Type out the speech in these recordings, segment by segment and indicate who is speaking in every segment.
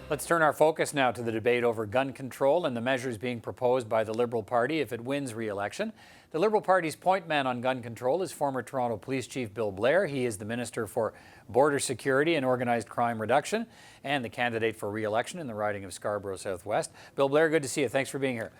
Speaker 1: Let's turn our focus now to the debate over gun control and the measures being proposed by the Liberal Party if it wins re-election. The Liberal Party's point man on gun control is former Toronto Police Chief Bill Blaie. He is the Minister for Border Security and Organised Crime Reduction and the candidate for re-election in the riding of Scarborough Southwest. Bill Blaie, good to see you. Thanks for being here.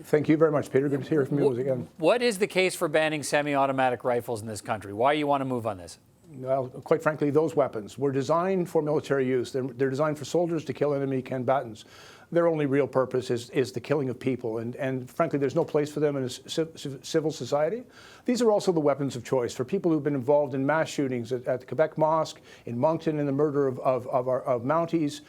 Speaker 2: Thank you very much, Peter. Good to hear from you again.
Speaker 1: What is the case for banning semi-automatic rifles in this country? Why you want to move on this?
Speaker 2: Well, quite frankly, those weapons were designed for military use. They're designed for soldiers to kill enemy combatants. Their only real purpose is the killing of people, and frankly, there's no place for them in a civil society. These are also the weapons of choice for people who've been involved in mass shootings at the Quebec Mosque, in Moncton, in the murder of Mounties.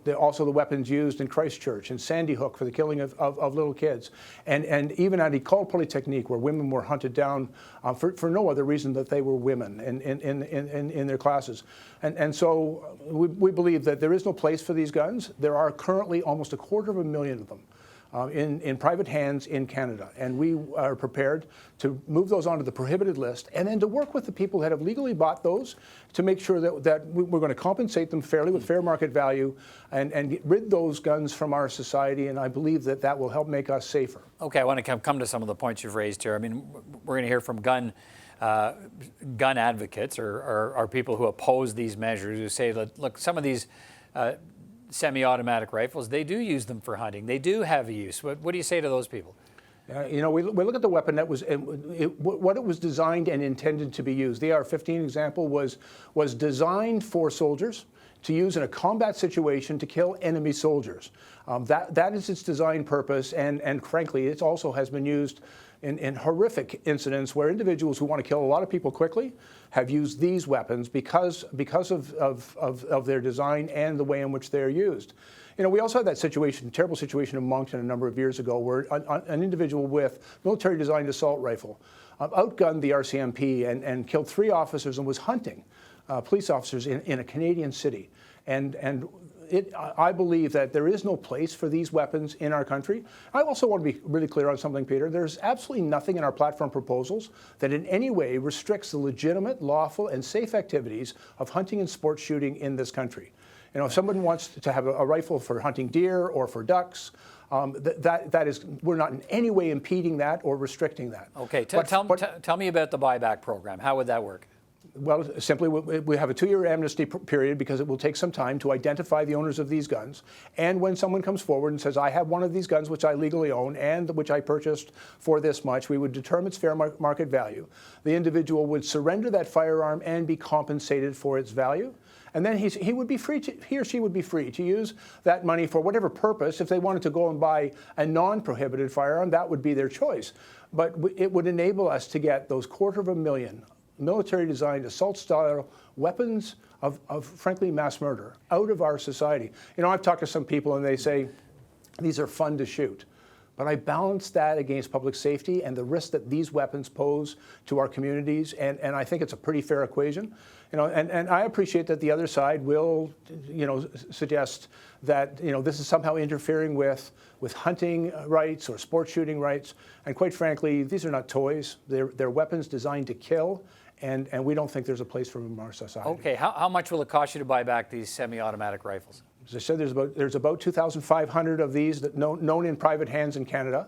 Speaker 2: They're also the weapons used in Christchurch and Sandy Hook for the killing of little kids, and even at École Polytechnique, where women were hunted down for no other reason that they were women in their classes. And so we believe that there is no place for these guns. There are currently almost 250,000 of them in private hands in Canada, and we are prepared to move those onto the prohibited list and then to work with the people that have legally bought those to make sure that we're going to compensate them fairly with fair market value and get rid those guns from our society, and I believe that will help make us safer.
Speaker 1: Okay, I want to come to some of the points you've raised here. I mean, we're going to hear from gun advocates or people who oppose these measures, who say that, look, some of these semi-automatic rifles, they do use them for hunting. They do have a use. What do you say to those people?
Speaker 2: We look at the weapon that was what it was designed and intended to be used. The AR-15 example was designed for soldiers to use in a combat situation to kill enemy soldiers. That is its design purpose, and frankly, it also has been used in horrific incidents where individuals who want to kill a lot of people quickly have used these weapons because of their design and the way in which they're used. We also had that terrible situation in Moncton a number of years ago where an individual with military-designed assault rifle outgunned the RCMP and killed 3 officers and was hunting police officers in a Canadian city. I believe that there is no place for these weapons in our country. I also want to be really clear on something, Peter. There's absolutely nothing in our platform proposals that in any way restricts the legitimate, lawful, and safe activities of hunting and sport shooting in this country. If someone wants to have a rifle for hunting deer or for ducks, we're not in any way impeding that or restricting that.
Speaker 1: Okay, tell me about the buyback program. How would that work?
Speaker 2: Well, simply, we have a 2-year amnesty period because it will take some time to identify the owners of these guns. And when someone comes forward and says, I have one of these guns which I legally own and which I purchased for this much, we would determine its fair market value. The individual would surrender that firearm and be compensated for its value. And then he or she would be free to use that money for whatever purpose. If they wanted to go and buy a non-prohibited firearm, that would be their choice. But it would enable us to get those 250,000 military-designed assault-style weapons of frankly, mass murder out of our society. I've talked to some people and they say, these are fun to shoot. But I balance that against public safety and the risk that these weapons pose to our communities, and I think it's a pretty fair equation. And I appreciate that the other side will, suggest that, this is somehow interfering with hunting rights or sport shooting rights. And quite frankly, these are not toys. They're weapons designed to kill, and we don't think there's a place for them in our society.
Speaker 1: Okay, how much will it cost you to buy back these semi-automatic rifles?
Speaker 2: As I said, there's about 2,500 of these that known in private hands in Canada.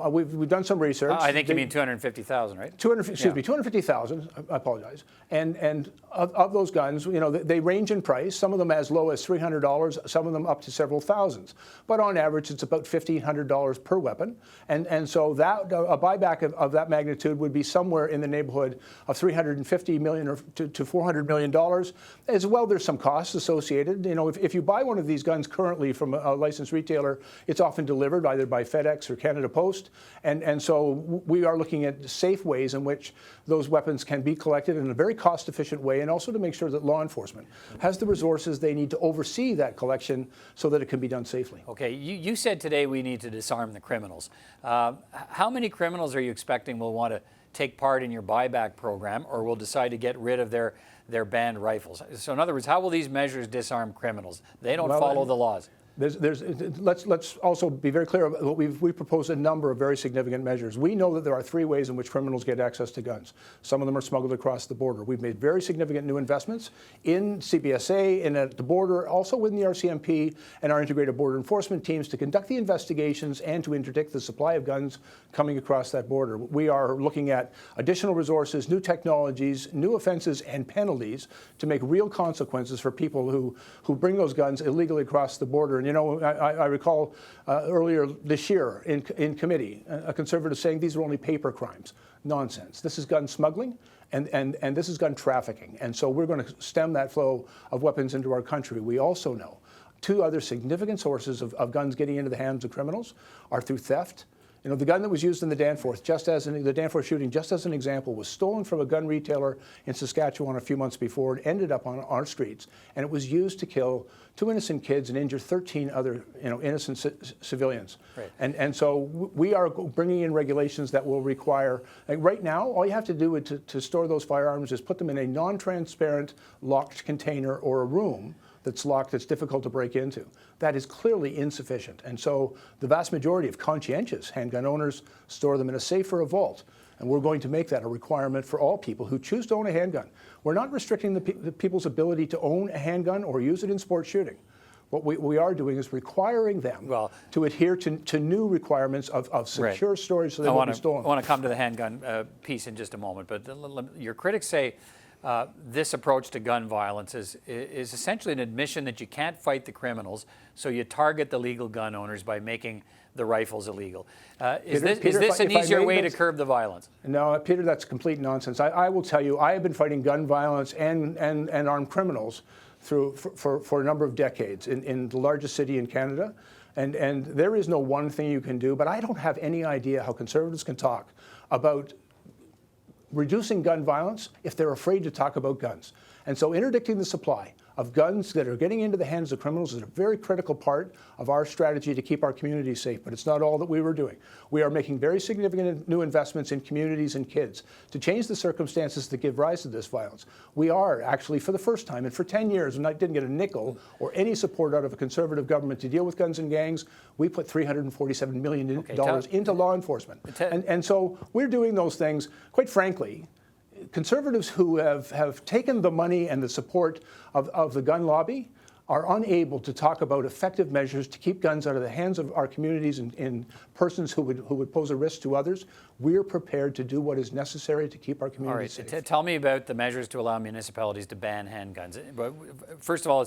Speaker 2: We've done some research.
Speaker 1: I think you mean 250,000, right?
Speaker 2: 250,000. I apologize. And of those guns, they range in price. Some of them as low as $300. Some of them up to several thousands. But on average, it's about $1,500 per weapon. And so a buyback of that magnitude would be somewhere in the neighborhood of $350 million to $400 million. As well, there's some costs associated. If you buy one of these guns currently from a licensed retailer, it's often delivered either by FedEx or Canada Post. And so we are looking at safe ways in which those weapons can be collected in a very cost-efficient way, and also to make sure that law enforcement has the resources they need to oversee that collection so that it can be done safely.
Speaker 1: Okay, you said today we need to disarm the criminals. How many criminals are you expecting will want to take part in your buyback program or will decide to get rid of their banned rifles? So in other words, how will these measures disarm criminals? They don't follow the laws.
Speaker 2: Let's also be very clear. We propose a number of very significant measures. We know that there are 3 ways in which criminals get access to guns. Some of them are smuggled across the border. We've made very significant new investments in CPSA and at the border, also within the RCMP and our integrated border enforcement teams to conduct the investigations and to interdict the supply of guns coming across that border. We are looking at additional resources, new technologies, new offenses and penalties to make real consequences for people who bring those guns illegally across the border. And, you know, I recall earlier this year in committee, a Conservative saying these are only paper crimes. Nonsense. This is gun smuggling and this is gun trafficking. And so we're going to stem that flow of weapons into our country. We also know 2 other significant sources of guns getting into the hands of criminals are through theft. You know, the gun that was used in the Danforth, the Danforth shooting, just as an example, was stolen from a gun retailer in Saskatchewan a few months before. It ended up on our streets, and it was used to kill 2 innocent kids and injure 13 other, innocent civilians.
Speaker 1: Right.
Speaker 2: And so we are bringing in regulations that will require. Like right now, all you have to do to store those firearms is put them in a non-transparent locked container or a room that's locked, that's difficult to break into. That is clearly insufficient. And so the vast majority of conscientious handgun owners store them in a safe or a vault. And we're going to make that a requirement for all people who choose to own a handgun. We're not restricting the people's ability to own a handgun or use it in sport shooting. What we are doing is requiring them to adhere to new requirements of secure storage so they won't be stolen.
Speaker 1: I want to come to the handgun piece in just a moment, but your critics say this approach to gun violence is essentially an admission that you can't fight the criminals, so you target the legal gun owners by making the rifles illegal. Is this an easier way to curb the violence?
Speaker 2: No, Peter, that's complete nonsense. I will tell you, I have been fighting gun violence and armed criminals for a number of decades in the largest city in Canada. And there is no one thing you can do, but I don't have any idea how Conservatives can talk about reducing gun violence if they're afraid to talk about guns. And so interdicting the supply of guns that are getting into the hands of criminals is a very critical part of our strategy to keep our communities safe. But it's not all that we were doing. We are making very significant new investments in communities and kids to change the circumstances that give rise to this violence. We are actually, for the first time, and for 10 years, when I didn't get a nickel or any support out of a Conservative government to deal with guns and gangs, we put $347 million into law enforcement. And so we're doing those things, quite frankly. Conservatives who have taken the money and the support of the gun lobby are unable to talk about effective measures to keep guns out of the hands of our communities and persons who would pose a risk to others. We're prepared to do what is necessary to keep our communities safe.
Speaker 1: Tell me about the measures to allow municipalities to ban handguns. First of all,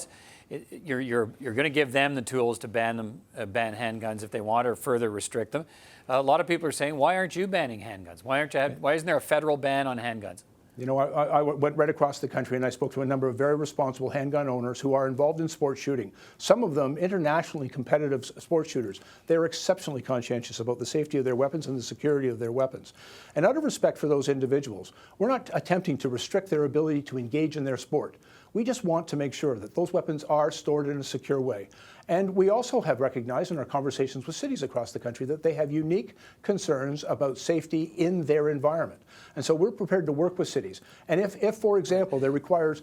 Speaker 1: you're going to give them the tools to ban handguns if they want, or further restrict them. A lot of people are saying, why aren't you banning handguns? Why isn't there a federal ban on handguns?
Speaker 2: You know, I went right across the country and I spoke to a number of very responsible handgun owners who are involved in sport shooting. Some of them internationally competitive sport shooters. They're exceptionally conscientious about the safety of their weapons and the security of their weapons. And out of respect for those individuals, we're not attempting to restrict their ability to engage in their sport. We just want to make sure that those weapons are stored in a secure way. And we also have recognized in our conversations with cities across the country that they have unique concerns about safety in their environment. And so we're prepared to work with cities. And if for example, there requires,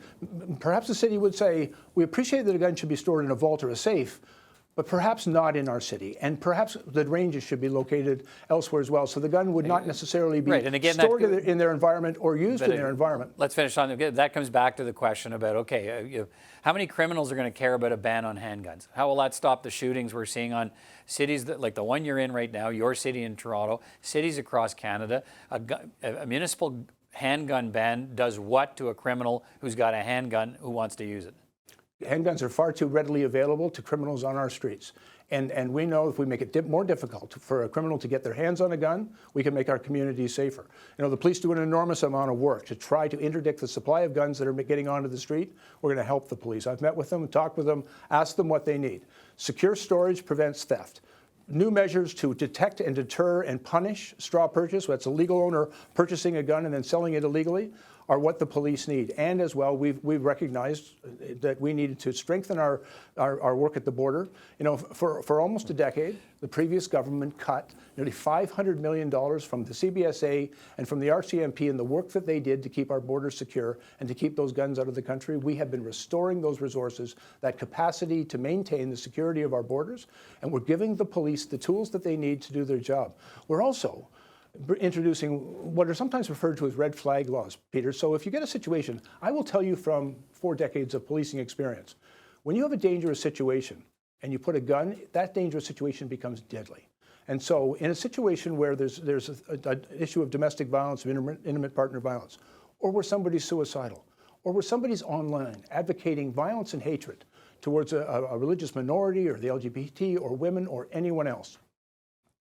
Speaker 2: perhaps the city would say, we appreciate that a gun should be stored in a vault or a safe, but perhaps not in our city. And perhaps the ranges should be located elsewhere as well. So the gun would not necessarily be stored in their environment or used in their environment.
Speaker 1: Let's finish on that. Comes back to the question about, okay, how many criminals are going to care about a ban on handguns? How will that stop the shootings we're seeing on cities like the one you're in right now, your city in Toronto, cities across Canada? A municipal handgun ban does what to a criminal who's got a handgun who wants to use it?
Speaker 2: Handguns are far too readily available to criminals on our streets. And we know if we make it more difficult for a criminal to get their hands on a gun, we can make our communities safer. You know, the police do an enormous amount of work to try to interdict the supply of guns that are getting onto the street. We're going to help the police. I've met with them, talked with them, asked them what they need. Secure storage prevents theft. New measures to detect and deter and punish straw purchase, that's a legal owner purchasing a gun and then selling it illegally, are what the police need. And as well, we've recognized that we needed to strengthen our work at the border. You know, for almost a decade, the previous government cut nearly $500 million from the CBSA and from the RCMP in the work that they did to keep our borders secure and to keep those guns out of the country. We have been restoring those resources, that capacity to maintain the security of our borders, and we're giving the police the tools that they need to do their job. We're also introducing what are sometimes referred to as red flag laws, Peter. So if you get a situation, I will tell you from 4 decades of policing experience, when you have a dangerous situation and you put a gun, that dangerous situation becomes deadly. And so in a situation where there's an issue of domestic violence, of intimate partner violence, or where somebody's suicidal, or where somebody's online advocating violence and hatred towards a religious minority or the LGBT or women or anyone else,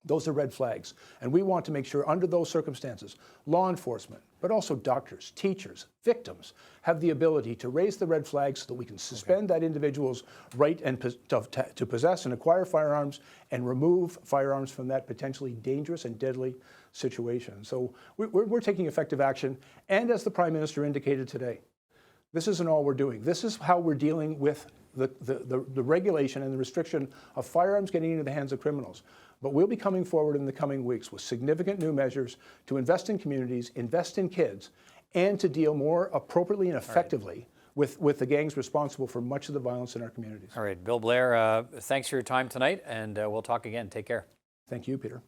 Speaker 2: those are red flags. And we want to make sure under those circumstances, law enforcement, but also doctors, teachers, victims, have the ability to raise the red flags so that we can suspend that individual's right to possess and acquire firearms and remove firearms from that potentially dangerous and deadly situation. So we're taking effective action. And as the Prime Minister indicated today, this isn't all we're doing. This is how we're dealing with the regulation and the restriction of firearms getting into the hands of criminals. But we'll be coming forward in the coming weeks with significant new measures to invest in communities, invest in kids, and to deal more appropriately and effectively with the gangs responsible for much of the violence in our communities.
Speaker 1: All right, Bill Blaie, thanks for your time tonight, and we'll talk again. Take care.
Speaker 2: Thank you, Peter.